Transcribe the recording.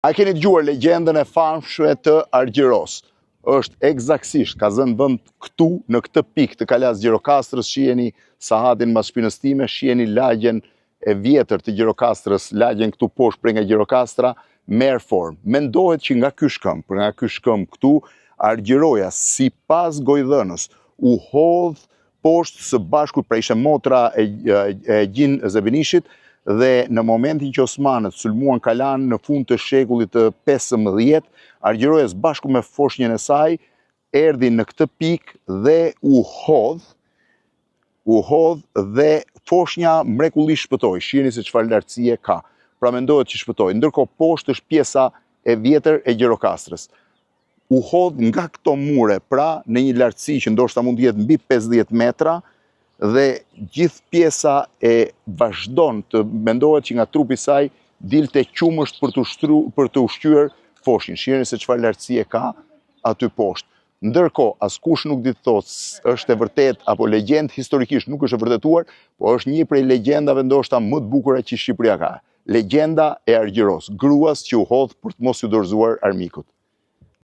A keni dëgjuar legjendën e famshme të Argjiros? Është eksaktësisht, ka zënë vend këtu, në këtë pikë të Kalas Gjirokastrës, shiheni sahatin mbas shpinës time, shiheni lagjen e vjetër të Gjirokastrës, lagjen këtu poshtë prej nga Gjirokastra, merr formë. Mendohet që nga ky shkëmb këtu, Argjiroja, sipas gojdhënës, u hodh poshtë së bashku, pra ishte motra e Gjin Zebenishit, dhe në momentin që Osmanët sulmuan Kalan në fund të shekullit të 15, Argjiroja së bashku me foshnjën e saj erdhi në këtë pikë dhe u hodh dhe foshnja mrekullisht shpëtoi. Shiheni se çfarë lartësie ka. Pra mendohet që shpëtoi. Ndërkohë poshtë është pjesa e vjetër e Gjirokastrës. U hodh nga këto mure, pra në një lartësi që ndoshta mund të jetë mbi 50 metra, dhe gjithë pjesa e vazhdon të mendohet që nga trupi i saj dilte qumësht për të ushqyer foshin. Shiheni se çfarë lartësie ka aty poshtë. Ndërkohë, askush nuk di të thotë është e vërtet apo legjend, historikisht nuk është e vërtetuar, por është një prej legjendave ndoshta më të bukura që Shqipëria ka. Legjenda e Argjiros, gruas që u hodh për të mos u dorëzuar armikut.